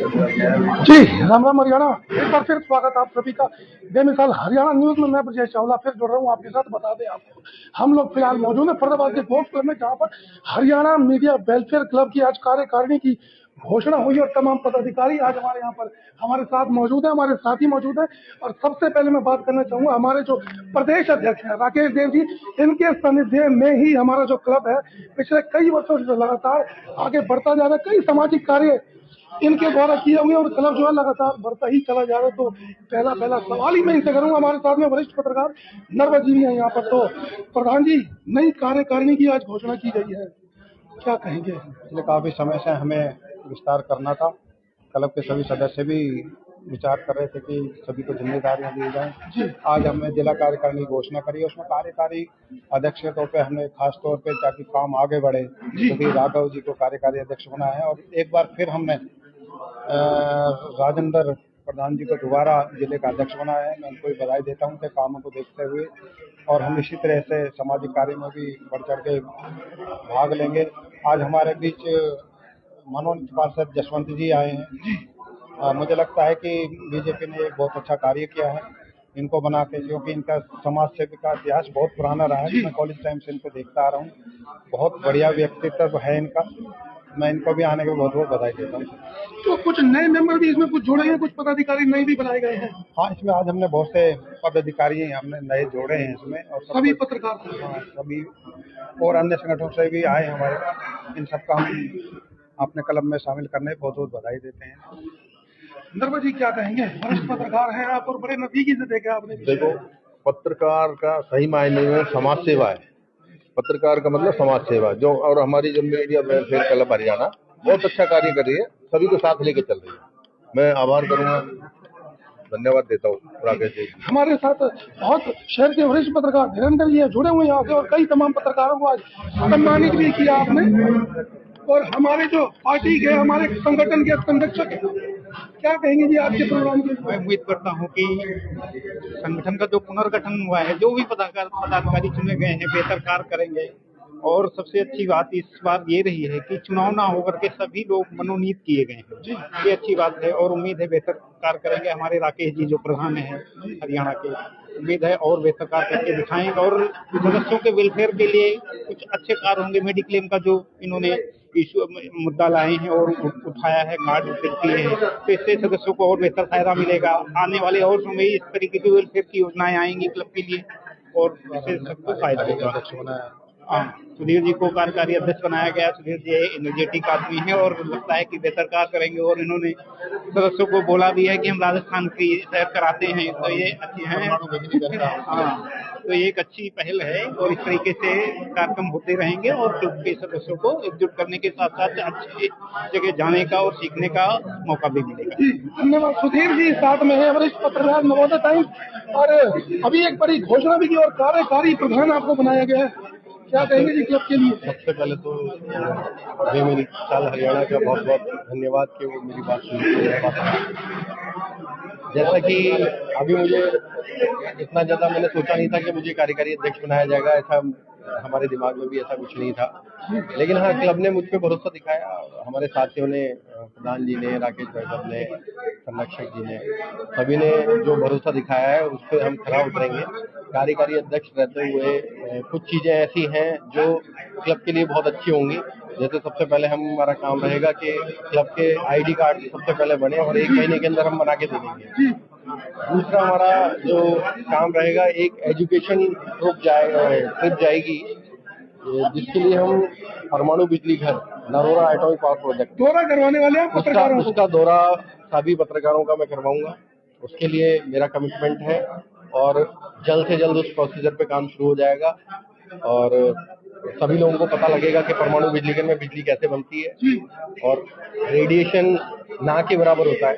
जी, राम राम हरियाणा। एक बार फिर स्वागत आप सभी का बेमिसाल हरियाणा न्यूज में। मैं ब्रजेश चावला फिर जुड़ रहा हूँ आपके साथ। बता दें आपको, हम लोग फिलहाल मौजूद हैं फरीदाबाद के गोल्फ क्लब में, जहाँ पर हरियाणा मीडिया वेलफेयर क्लब की आज कार्यकारिणी की घोषणा हुई और तमाम पदाधिकारी आज हमारे यहाँ पर हमारे साथ मौजूद है, हमारे साथी मौजूद है। और सबसे पहले मैं बात करना चाहूंगा हमारे जो प्रदेश अध्यक्ष हैं राकेश देव जी। इनके सानिध्य में ही हमारा जो क्लब है पिछले कई वर्षों से लगातार आगे बढ़ता जा रहा है। कई सामाजिक कार्य इनके द्वारा किए हुए और क्लब जो है लगातार बढ़ता ही चला जा रहा है। तो पहला सवाल ही मैं इनसे करूंगा। हमारे साथ में वरिष्ठ पत्रकार नरवत जी भी हैं यहाँ पर। तो प्रधान जी, नई कार्यकारिणी की आज घोषणा की गई है, क्या कहेंगे? पिछले काफी समय से हमें विस्तार करना था। क्लब के सभी सदस्य भी विचार कर रहे थे कि सभी को जिम्मेदारियां दी जाएं। आज हमने जिला कार्यकारिणी की घोषणा करी। उसमें कार्यकारी अध्यक्ष के तौर पे हमने खास तौर पे, ताकि काम आगे बढ़े, तो भी राघव जी को कार्यकारी अध्यक्ष बनाया है। और एक बार फिर हमने राजेंद्र प्रधान जी को दोबारा जिले का अध्यक्ष बनाया है। मैं उनको भी बधाई देता हूँ उनके कामों को देखते हुए। और हम इसी तरह से सामाजिक कार्य में भी बढ़ चढ़ के भाग लेंगे। आज हमारे बीच मनोनीत पार्षद जसवंत जी आए हैं। मुझे लगता है कि बीजेपी ने एक बहुत अच्छा कार्य किया है इनको बना के, क्योंकि इनका समाज सेवा का इतिहास बहुत पुराना रहा है। मैं कॉलेज टाइम से इनको देखता आ रहा हूँ। बहुत बढ़िया व्यक्तित्व है इनका। मैं इनको भी आने के बहुत बहुत बधाई देता हूँ। तो कुछ नए मेंबर भी इसमें कुछ जोड़े हैं, कुछ पदाधिकारी नए भी बनाए गए हैं? हाँ, इसमें आज हमने बहुत से पदाधिकारी हमने नए जोड़े हैं इसमें। और सभी पत्रकार? हाँ, सभी और अन्य संगठनों से भी आए हमारे पास। इन सबका हम अपने क्लब में शामिल करने बहुत बहुत बधाई देते हैं। नरवत जी, क्या कहेंगे? वरिष्ठ पत्रकार हैं आप और बड़े नजदीकी से देखा आपने। देखो, पत्रकार का सही मायने में समाज सेवा है। पत्रकार का मतलब समाज सेवा जो, और हमारी जो मीडिया वेलफेयर क्लब हरियाणा बहुत अच्छा कार्य कर रही है, सभी को साथ लेके चल रही है। मैं आभार करूंगा, धन्यवाद देता हूँ राकेश जी। हमारे साथ बहुत शहर के वरिष्ठ पत्रकार धीरेन्द्र जी जुड़े हुए हैं यहाँ से और कई तमाम पत्रकारों को आज सम्मानित भी किया आपने। और हमारे जो पार्टी के, हमारे संगठन के संरक्षक हैं, क्या कहेंगे जी आज के प्रोग्राम के? मैं उम्मीद करता हूं कि संगठन का जो पुनर्गठन हुआ है, जो भी पदाधिकारी चुने गए हैं बेहतर कार्य करेंगे। और सबसे अच्छी बात इस बार ये रही है कि चुनाव ना होकर के सभी लोग मनोनीत किए गए हैं। ये अच्छी बात है और उम्मीद है बेहतर कार्य करेंगे। हमारे राकेश जी जो प्रधान है हरियाणा के, उम्मीद है और बेहतर कार्य करके दिखाएंगे और सदस्यों के वेलफेयर के लिए कुछ अच्छे कार्य होंगे। मेडिक्लेम का जो इन्होंने इशू मुद्दा लाए हैं और उठाया है, कार्ड वितरित किए हैं, तो इससे सदस्यों को और बेहतर फायदा मिलेगा। आने वाले और समय इस तरीके की वेलफेयर की योजनाएं आएंगी क्लब के लिए और इससे सबको फायदा होगा। हाँ, सुधीर जी को कार्यकारी अध्यक्ष बनाया गया। सुधीर जी एनर्जेटिक आदमी है और लगता है कि बेहतर कार्य करेंगे। और इन्होंने सदस्यों को बोला भी है कि हम राजस्थान की सैर कराते हैं, तो ये अच्छी है। हाँ, तो ये एक अच्छी पहल है और इस तरीके से कार्यक्रम होते रहेंगे और क्लब के सदस्यों को एकजुट करने के साथ साथ अच्छी जगह जाने का और सीखने का मौका भी मिलेगा। जी, धन्यवाद। सुधीर जी साथ में है, वरिष्ठ पत्रकार नवोदय टाइम्स। और अभी एक बड़ी घोषणा भी की और कार्यकारी प्रधान आपको बनाया गया है, क्या कहेंगे जी क्लब के लिए? सबसे पहले तो मेरी चाल हरियाणा का बहुत बहुत धन्यवाद कि वो मेरी बात सुनी। जैसा कि अभी मुझे इतना ज्यादा मैंने सोचा नहीं था कि मुझे कार्यकारी अध्यक्ष बनाया जाएगा, ऐसा हमारे दिमाग में भी ऐसा कुछ नहीं था। लेकिन हाँ, क्लब ने मुझ पर भरोसा दिखाया। हमारे साथियों ने, प्रधान जी ने, राकेश भाई साहब ने, संरक्षक जी ने, सभी ने जो भरोसा दिखाया है उस पर हम खरा उतरेंगे। कार्यकारी अध्यक्ष रहते हुए कुछ चीजें ऐसी हैं जो क्लब के लिए बहुत अच्छी होंगी। जैसे सबसे पहले हमारा काम रहेगा कि क्लब के आईडी कार्ड सबसे पहले बने और 1 महीने के अंदर हम बना के दे देंगे। दूसरा हमारा जो काम रहेगा, एक एजुकेशन ट्रिप जाएगी जिसके लिए हम परमाणु बिजली घर नरोरा एटॉमिक पावर प्रोजेक्ट दौरा करवाने वाले हैं पत्रकारों को। उसका दौरा सभी पत्रकारों का मैं करवाऊंगा। उसके लिए मेरा कमिटमेंट है और जल्द से जल्द उस प्रोसीजर पे काम शुरू हो जाएगा और सभी लोगों को पता लगेगा कि परमाणु बिजली घर में बिजली कैसे बनती है और रेडिएशन ना के बराबर होता है।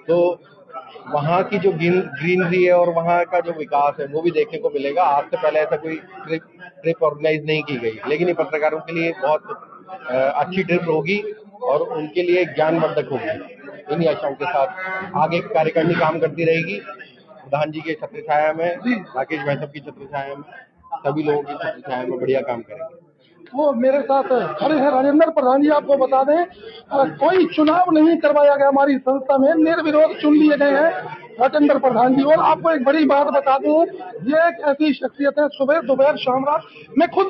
तो वहाँ की जो ग्रीनरी है और वहाँ का जो विकास है वो भी देखने को मिलेगा। आज से पहले ऐसा कोई ट्रिप ऑर्गेनाइज नहीं की गई, लेकिन ये पत्रकारों के लिए बहुत अच्छी ट्रिप होगी और उनके लिए ज्ञानवर्धक होगी। इन्हीं आशाओं के साथ आगे कार्यकारिणी काम करती रहेगी। प्रधान जी के छत्र छाया में, राकेश भाई साहब की छत्र छाया में, सभी लोगों की छत्र छाया में बढ़िया काम करेंगे। वो मेरे साथ खड़े हैं राजेंद्र प्रधान जी। आपको बता दें कोई चुनाव नहीं करवाया गया हमारी संस्था में, निर्विरोध चुन लिए गए हैं राजेंद्र प्रधान जी। और आपको एक बड़ी बात बता दूं, ये एक ऐसी शख्सियत है, सुबह दोपहर शाम रात, मैं खुद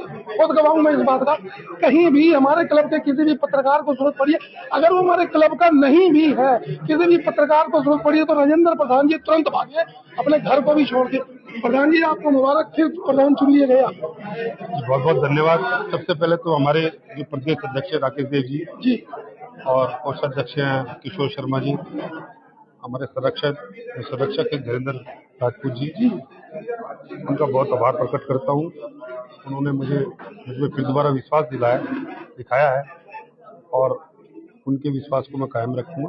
गवाह हूं मैं इस बात का। कहीं भी हमारे क्लब के किसी भी पत्रकार को जरूरत पड़ी है, अगर वो हमारे क्लब का नहीं भी है, किसी भी पत्रकार को जरूरत पड़ी है तो राजेंद्र प्रधान जी तुरंत भागे, अपने घर को भी छोड़ के। प्रधान जी आपको मुबारक, फिर प्रधान चुन लिए गए आप। बहुत बहुत धन्यवाद। सबसे पहले तो हमारे जो प्रदेश अध्यक्ष राकेश देव जी और कोषाध्यक्ष हैं किशोर शर्मा जी, हमारे संरक्षक है धीरेन्द्र राजपूत जी, उनका बहुत आभार प्रकट करता हूँ। उन्होंने मुझे फिर दोबारा विश्वास दिखाया है और उनके विश्वास को मैं कायम रखूंगा,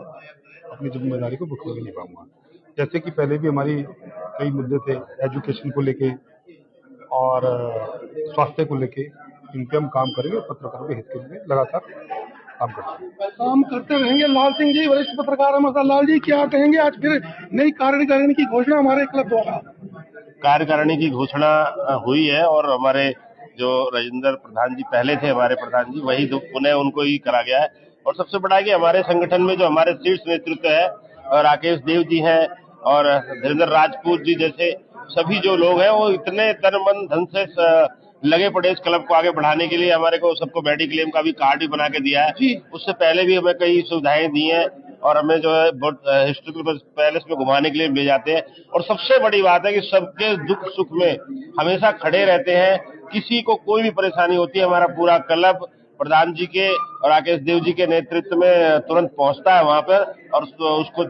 अपनी जिम्मेदारी को बखूबी निभाऊंगा। जैसे कि पहले भी हमारी कई मुद्दे थे एजुकेशन को लेके और स्वास्थ्य को लेके, इन पे हम काम करेंगे। पत्रकारों के हित के लिए लगातार काम करते रहेंगे। लाल सिंह जी वरिष्ठ पत्रकार हमारे लाल जी, क्या कहेंगे? आज फिर नई कार्यकारिणी की घोषणा हमारे क्लब द्वारा। कार्यकारिणी की घोषणा हुई है और हमारे जो राजेंद्र प्रधान जी पहले थे, हमारे प्रधान जी, वही पुनः उनको ही करा गया है। और सबसे बड़ा है कि हमारे संगठन में जो हमारे शीर्ष नेतृत्व है, राकेश देव जी हैं और धीरेन्द्र राजपूत जी जैसे सभी जो लोग हैं, वो इतने तन मन धन से लगे पड़े इस क्लब को आगे बढ़ाने के लिए। हमारे को सबको मेडिक्लेम का भी कार्ड भी बना के दिया है। उससे पहले भी हमें कई सुविधाएं दी हैं और हमें जो है हिस्टोरिकल पैलेस में घुमाने के लिए ले जाते हैं। और सबसे बड़ी बात है कि सबके दुख सुख में हमेशा खड़े रहते हैं। किसी को कोई भी परेशानी होती है, हमारा पूरा क्लब प्रधान जी के और राकेश देव जी के नेतृत्व में तुरंत पहुंचता है वहां पर और उसको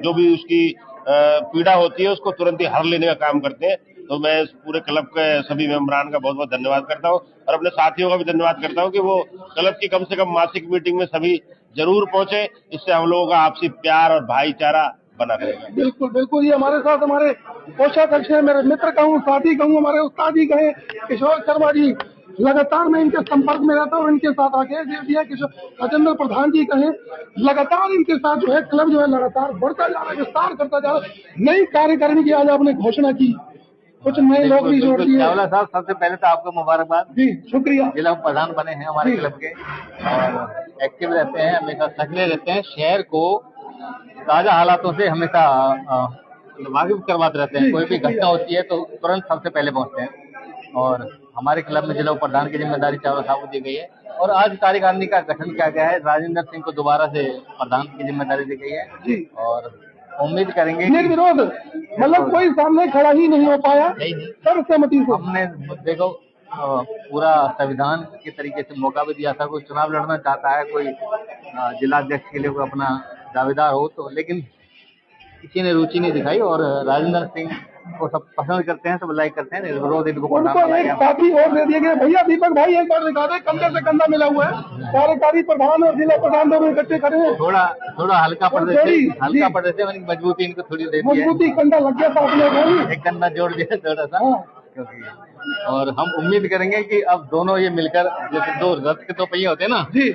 जो भी उसकी पीड़ा होती है उसको तुरंत ही हर लेने का काम करते हैं। तो मैं इस पूरे क्लब के सभी मेंबरान का बहुत बहुत धन्यवाद करता हूं और अपने साथियों का भी धन्यवाद करता हूं कि वो क्लब की कम से कम मासिक मीटिंग में सभी जरूर पहुंचे। इससे हम लोगों का आपसी प्यार और भाईचारा बना रहेगा। बिल्कुल बिल्कुल। ये हमारे साथ हमारे कोषाध्यक्ष हैं, मेरे मित्र कहूँ, साथी कहूँ, हमारे उस्ताद जी कहे किशोर शर्मा जी, लगातार मैं इनके संपर्क में रहता हूँ। इनके साथ आके दिया किशोर राजेंद्र प्रधान जी कहे, लगातार इनके साथ जो है क्लब जो है लगातार बढ़ता जा रहा है, विस्तार करता जा रहा है। नई कार्यकारिणी की आज आपने घोषणा की, कुछ नए लोग भी जोड़ दिए। चावला साहब, सबसे पहले तो आपको मुबारकबाद जी, शुक्रिया। जिला प्रधान बने हैं हमारे क्लब के और एक्टिव रहते हैं, हमेशा सक्रिय रहते हैं, शहर को ताजा हालातों से हमेशा वाकिफ करवाते रहते हैं। कोई भी घटना होती है तो तुरंत सबसे पहले पहुंचते हैं और हमारे क्लब में जिला प्रधान की जिम्मेदारी चावला साहब को दी गई है। और आज कार्यकारिणी का गठन किया गया है, राजेंद्र सिंह को दोबारा से प्रधान की जिम्मेदारी दी गई है और उम्मीद करेंगे निर्विरोध, मतलब कोई सामने खड़ा ही नहीं हो पाया सर्वसम्मति से। हमने देखो पूरा संविधान के तरीके से मौका भी दिया था। कोई चुनाव लड़ना चाहता है, कोई जिला अध्यक्ष के लिए कोई अपना दावेदार हो तो, लेकिन किसी ने रुचि नहीं दिखाई और राजेंद्र सिंह को सब पसंद करते हैं, सब लाइक करते हैं। निर्विरोध इनको एक साथी और दे दिए गए। भैया दीपक भाई एक बार दिखा दे, कंधे से कंधा मिला हुआ है, कार्यकारी प्रधान और जिला प्रधान दोनों इकट्ठे खड़े हैं। थोड़ा हल्का पड़ रहे थे, मजबूती इनको थोड़ी दे दी है। मजबूती कंधा लग गया था अपने, एक कंधा जोड़ दिया थोड़ा सा क्योंकि। और हम उम्मीद करेंगे कि अब दोनों ये मिलकर, जैसे दो रथ के दो पहिए होते हैं ना जी,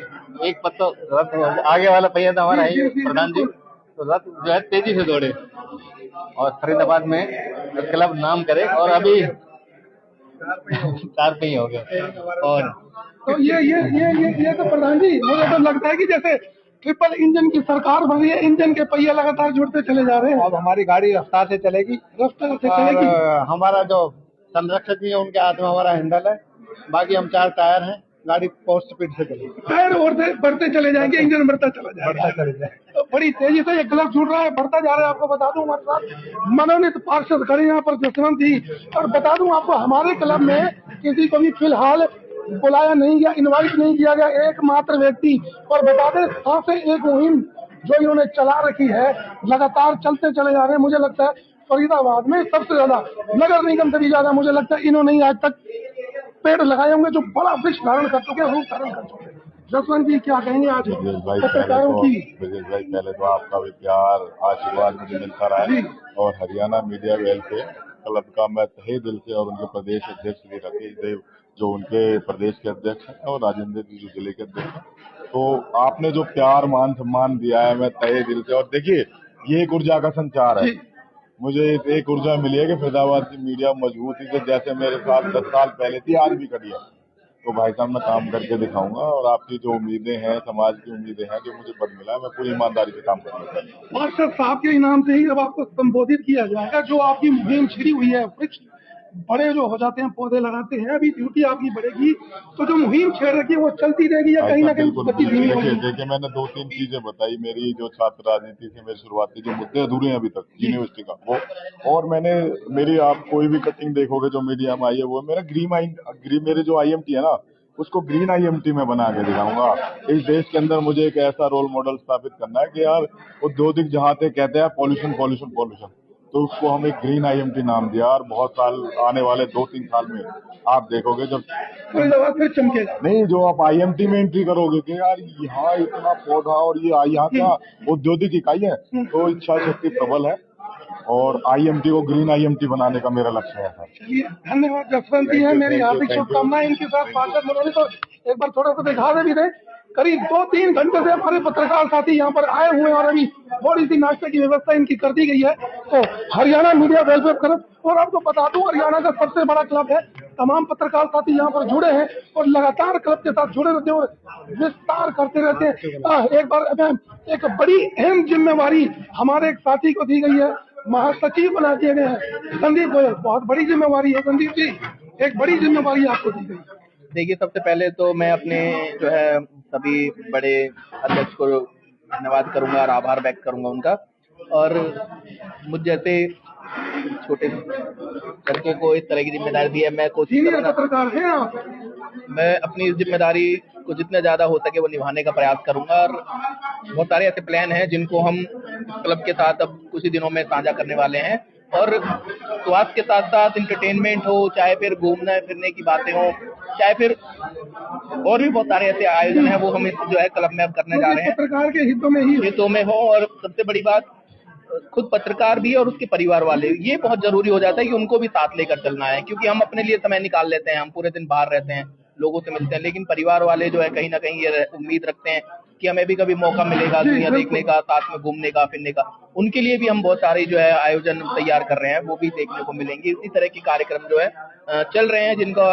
एक पत्ता रथ आगे वाला पहिया था हमारा है प्रधान जी, तो रथ जो है तेजी से दौड़े और फरीदाबाद में क्लब नाम करे। और अभी 4 पहिए हो गए और तो ये तो प्रधान जी मुझे तो लगता है कि जैसे ट्रिपल इंजन की सरकार बन रही है, इंजन के पहिए लगातार जुड़ते चले जा रहे हैं। अब हमारी गाड़ी रफ्तार से चलेगी, हमारा जो संरक्षक जी है उनके हाथ में हमारा हैंडल है, बाकी हम 4 टायर हैं, गाड़ी बहुत स्पीड से चलेगी, टायर और बढ़ते चले जाएंगे, इंजन बढ़ता चला जाएगा। तो बड़ी तेजी से ये क्लब जुड़ रहा है, बढ़ता जा रहा है। आपको बता दूं हमारे साथ मनोनीत पार्षद खड़े यहाँ पर जसवंत जी, और बता दूं आपको हमारे क्लब में किसी को भी फिलहाल बुलाया नहीं गया, इनवाइट नहीं किया गया, एकमात्र व्यक्ति। और बता दें साथ से एक मुहिम जो इन्होंने चला रखी है, लगातार चलते चले जा रहे हैं। मुझे लगता है फरीदाबाद में सबसे ज्यादा, नगर निगम से भी ज्यादा मुझे लगता है इन्होंने ही आज तक पेड़ लगाए होंगे जो बड़ा वृक्ष धारण कर चुके हैं, रूप धारण कर चुके हैं। जसवंत जी क्या कहेंगे आज पत्रकारों की? ब्रजेश भाई पहले तो आपका भी प्यार आशीर्वाद मुझे मिलता रहा है और हरियाणा मीडिया वेलफेयर क्लब का मैं तहे दिल से, और उनके प्रदेश अध्यक्ष श्री राकेश देव जो उनके प्रदेश के अध्यक्ष हैं और राजेंद्र जी जो जिले के अध्यक्ष हैं, तो आपने जो प्यार मान सम्मान दिया है मैं तहे दिल से। और देखिए ये एक ऊर्जा का संचार है, मुझे एक ऊर्जा मिली है कि फरीदाबाद की मीडिया मजबूती से जैसे मेरे साथ 10 साल पहले थी आज भी खड़ी है। तो भाई साहब मैं काम करके दिखाऊंगा और आपकी जो उम्मीदें हैं, समाज की उम्मीदें हैं, जो मुझे पद मिला है, मैं पूरी ईमानदारी से काम करूंगा। पार्षद साहब के इनाम से ही जब आपको संबोधित किया जाएगा, जो आपकी मुहिम छिड़ी हुई है, वृक्ष बड़े जो हो जाते हैं, पौधे लगाते हैं, अभी ड्यूटी आपकी बढ़ेगी, तो जो मुहिम छेड़ रखी है वो चलती रहेगी या कहीं ना कहीं गति धीमी होगी? देखिए मैंने 2-3 चीजें बताई, मेरी जो छात्र राजनीति से मेरे शुरुआती जो मुद्दे अधूरे हैं अभी तक यूनिवर्सिटी का वो, और मैंने मेरी आप कोई भी कटिंग देखोगे जो मीडिया में आई है, वो मेरे जो IMT है ना, उसको ग्रीन IMT में बना के दिखाऊंगा। इस देश के अंदर मुझे एक ऐसा रोल मॉडल स्थापित करना है कि यार औद्योगिक जहाँ तक कहते हैं पॉल्यूशन पॉल्यूशन पॉल्यूशन, तो उसको हम एक ग्रीन IMT नाम दिया, और बहुत साल आने वाले 2-3 साल में आप देखोगे जब फिर चमकेगा। नहीं, जो आप IMT में एंट्री करोगे कि यार यहाँ इतना पौधा और ये यहाँ क्या औद्योगिक इकाई है, तो इच्छा शक्ति प्रबल है और IMT को ग्रीन IMT बनाने का मेरा लक्ष्य है सर। चलिए धन्यवाद जसवंत जी, है मेरी हार्दिक शुभकामनाएं। इनके साथ पार्षद मनोनी तो एक बार थोड़ा सा दिखा दे भी दे। करीब 2-3 घंटे से हमारे पत्रकार साथी यहाँ पर आए हुए हैं और अभी थोड़ी सी नाश्ते की व्यवस्था इनकी कर दी गई है। तो हरियाणा मीडिया वेलफेयर क्लब, और आपको बता दूं हरियाणा का सबसे बड़ा क्लब है, तमाम पत्रकार साथी यहाँ पर जुड़े हैं और लगातार क्लब के साथ जुड़े रहते हैं और विस्तार करते रहते हैं। एक बार एक बड़ी अहम जिम्मेवारी हमारे एक साथी को दी गई है, महासचिव बना दिए गए हैं संदीप गोयल। बहुत बड़ी जिम्मेवारी है संदीप जी, एक बड़ी जिम्मेवारी आपको दी गई। देखिए, सबसे पहले तो मैं अपने जो है सभी बड़े अध्यक्ष को धन्यवाद करूंगा और आभार व्यक्त करूंगा उनका, और मुझ जैसे छोटे लड़के को इस तरह की जिम्मेदारी दी है। मैं कोशिश करूंगा, पत्रकार हैं आप, मैं अपनी इस जिम्मेदारी को जितना ज्यादा हो सके वो निभाने का प्रयास करूंगा, और बहुत सारे ऐसे प्लान हैं जिनको हम क्लब के साथ अब कुछ ही दिनों में साझा करने वाले हैं, और स्वास्थ्य के साथ साथ इंटरटेनमेंट हो, चाहे फिर घूमने फिरने की बातें हो, चाहे फिर और भी बहुत सारे ऐसे आयोजन हैं, वो हम जो है क्लब में अब करने जा रहे हैं, पत्रकार के हितों में हो। और सबसे बड़ी बात, खुद पत्रकार भी और उसके परिवार वाले, ये बहुत जरूरी हो जाता है कि उनको भी साथ लेकर चलना है, क्योंकि हम अपने लिए समय निकाल लेते हैं, हम पूरे दिन बाहर रहते हैं, लोगों से मिलते हैं, लेकिन परिवार वाले जो है कहीं ना कहीं ये उम्मीद रखते हैं कि हमें भी कभी मौका मिलेगा दुनिया देखने का, साथ में घूमने का, फिरने का। उनके लिए भी हम बहुत सारे जो है आयोजन तैयार कर रहे हैं, वो भी देखने को मिलेंगे। इसी तरह के कार्यक्रम जो है चल रहे हैं, जिनका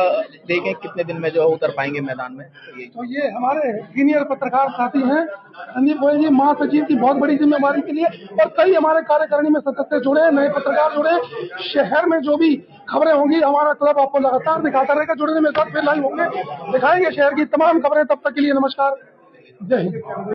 देखें कितने दिन में जो है उतर पाएंगे मैदान में। तो ये हमारे सीनियर पत्रकार साथी हैं संदीप गोयल जी, महासचिव की बहुत बड़ी जिम्मेवारी के लिए, और कई हमारे कार्यकारिणी में सदस्य जुड़े हैं, नए पत्रकार जुड़े हैं। शहर में जो भी खबरें होंगी हमारा क्लब आपको लगातार दिखाता रहेगा। जुड़ने में साथ फिर लाइव होंगे, दिखाएंगे शहर की तमाम खबरें। तब तक के लिए नमस्कार, जय हिंद।